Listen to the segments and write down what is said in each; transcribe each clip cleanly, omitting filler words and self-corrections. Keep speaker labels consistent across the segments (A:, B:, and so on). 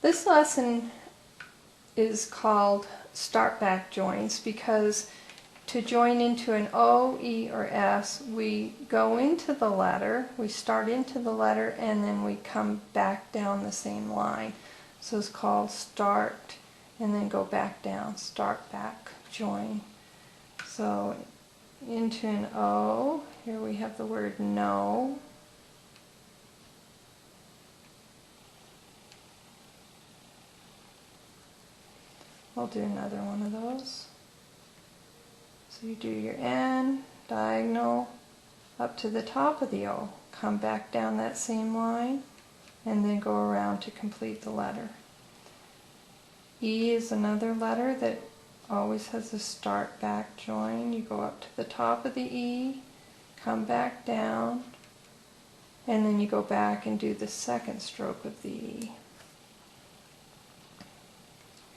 A: This lesson is called start back joins because to join into an O, E, or S, we go into the letter, we start into the letter, and then we come back down the same line. So it's called start, and then go back down, start back join. So into an O, here we have the word no. I'll do another one of those. So you do your N, diagonal, up to the top of the O. Come back down that same line, and then go around to complete the letter. E is another letter that always has a start back join. You go up to the top of the E, come back down, and then you go back and do the second stroke of the E.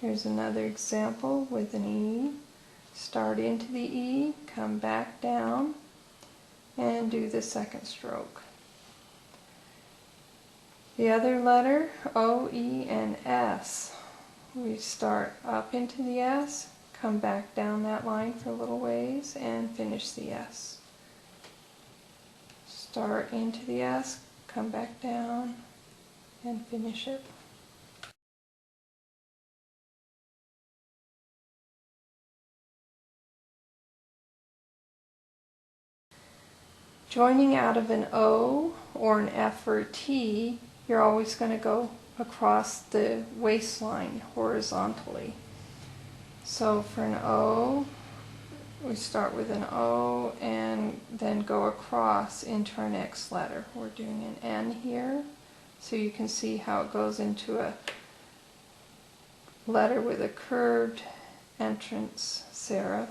A: Here's another example with an E. Start into the E, come back down, and do the second stroke. The other letter, O, E, and S. We start up into the S, come back down that line for a little ways, and finish the S. Start into the S, come back down, and finish it. Joining out of an O or an F or a T, you're always going to go across the waistline horizontally. So for an O, we start with an O and then go across into our next letter. We're doing an N here, so you can see how it goes into a letter with a curved entrance serif.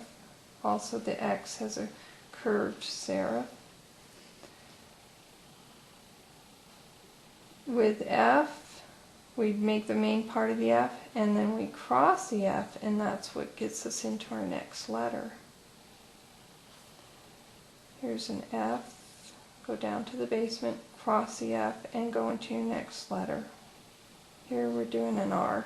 A: Also the X has a curved serif. With F, we make the main part of the F, and then we cross the F, and that's what gets us into our next letter. Here's an F, go down to the basement, cross the F, and go into your next letter. Here we're doing an R.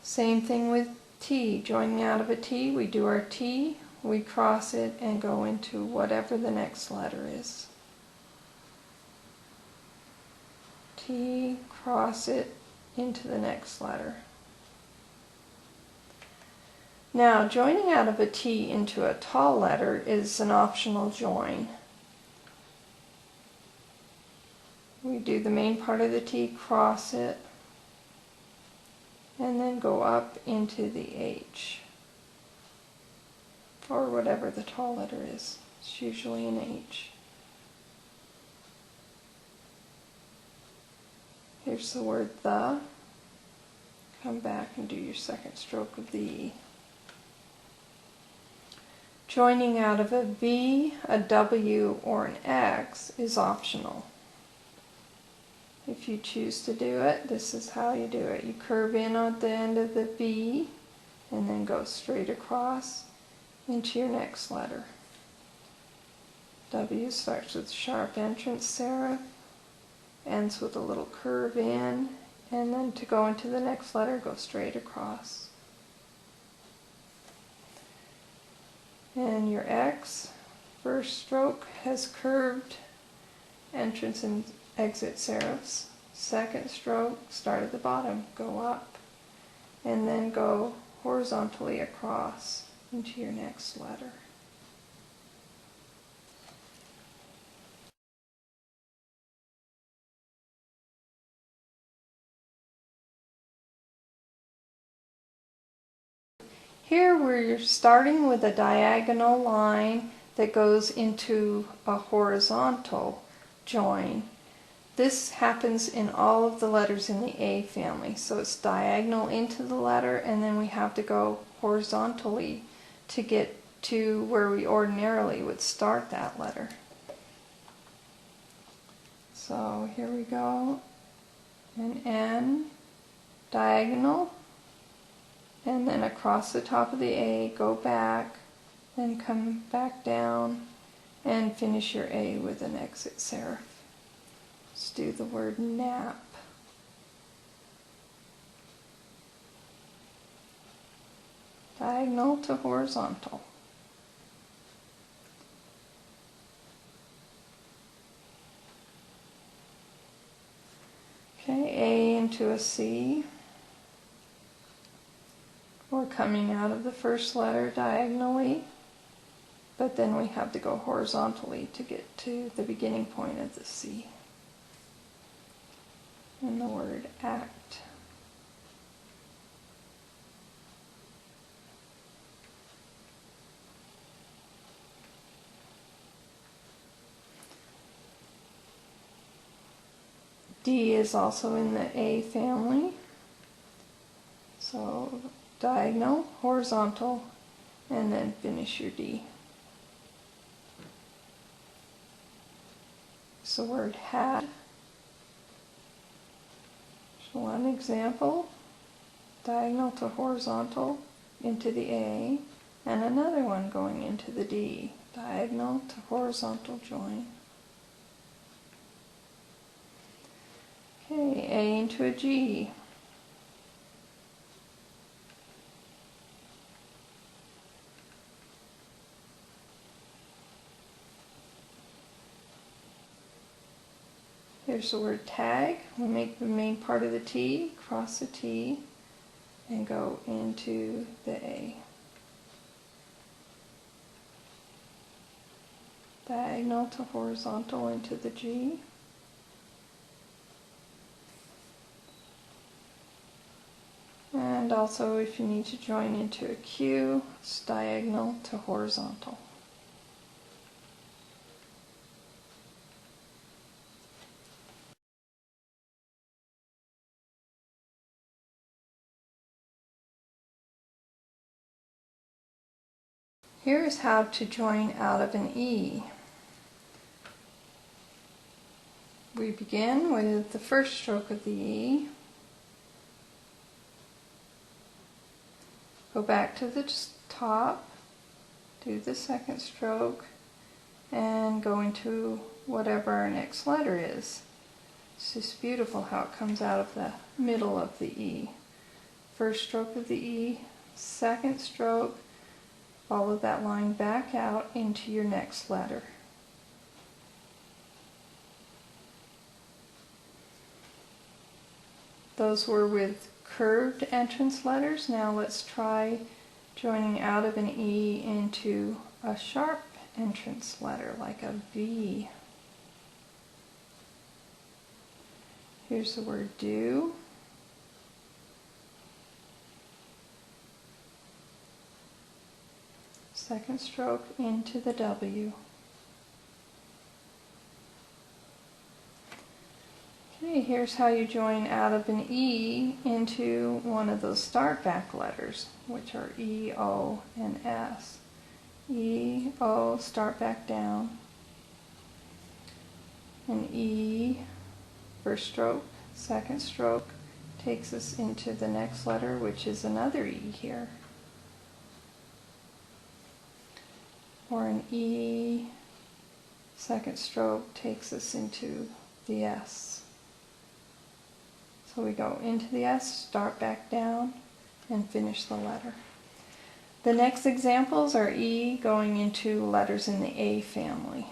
A: Same thing with T. Joining out of a T, we do our T, we cross it, and go into whatever the next letter is. T, cross it into the next letter. Now, joining out of a T into a tall letter is an optional join. We do the main part of the T, cross it, and then go up into the H, or whatever the tall letter is. It's usually an H. Here's the word the. Come back and do your second stroke of the E. Joining out of a V, a W, or an X is optional. If you choose to do it, this is how you do it. You curve in at the end of the V and then go straight across into your next letter. W starts with sharp entrance serif, ends with a little curve in, and then to go into the next letter, go straight across. And your X, first stroke, has curved entrance and exit serifs. Second stroke, start at the bottom, go up, and then go horizontally across into your next letter. Here we're starting with a diagonal line that goes into a horizontal join. This happens in all of the letters in the A family. So it's diagonal into the letter, and then we have to go horizontally to get to where we ordinarily would start that letter. So here we go, an N, diagonal, and then across the top of the A, go back, then come back down, and finish your A with an exit serif. Let's do the word nap. diagonal to horizontal. Okay, A into a C. We're coming out of the first letter diagonally, but then we have to go horizontally to get to the beginning point of the C. And the word act. D is also in the A family. So diagonal, horizontal, and then finish your D. So word had. So one example, diagonal to horizontal into the A, and another one going into the D, diagonal to horizontal join. Okay, A into a G. Here's the word tag. We make the main part of the T, cross the T, and go into the A. Diagonal to horizontal into the G. And also if you need to join into a Q, it's diagonal to horizontal. Here's how to join out of an E. We begin with the first stroke of the E. Go back to the top, do the second stroke, and go into whatever our next letter is. It's just beautiful how it comes out of the middle of the E. First stroke of the E, second stroke, follow that line back out into your next letter. Those were with curved entrance letters. Now let's try joining out of an E into a sharp entrance letter like a V. Here's the word do. Second stroke into the W. Okay, here's how you join out of an E into one of those start back letters, which are E, O, and S. E, O, start back down. And E, first stroke, second stroke, takes us into the next letter, which is another E here. Or an E, second stroke, takes us into the S. So we go into the S, start back down, and finish the letter. The next examples are E going into letters in the A family.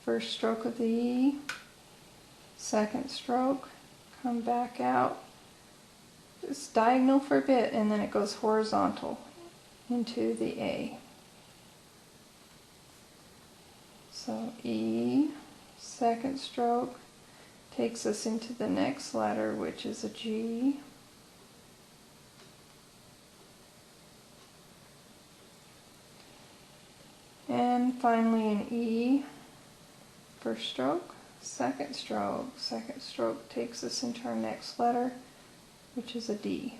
A: First stroke of the E, second stroke, come back out. It's diagonal for a bit, and then it goes horizontal into the A. So E, second stroke, takes us into the next letter, which is a G. And finally an E, first stroke, second stroke takes us into our next letter, which is a D.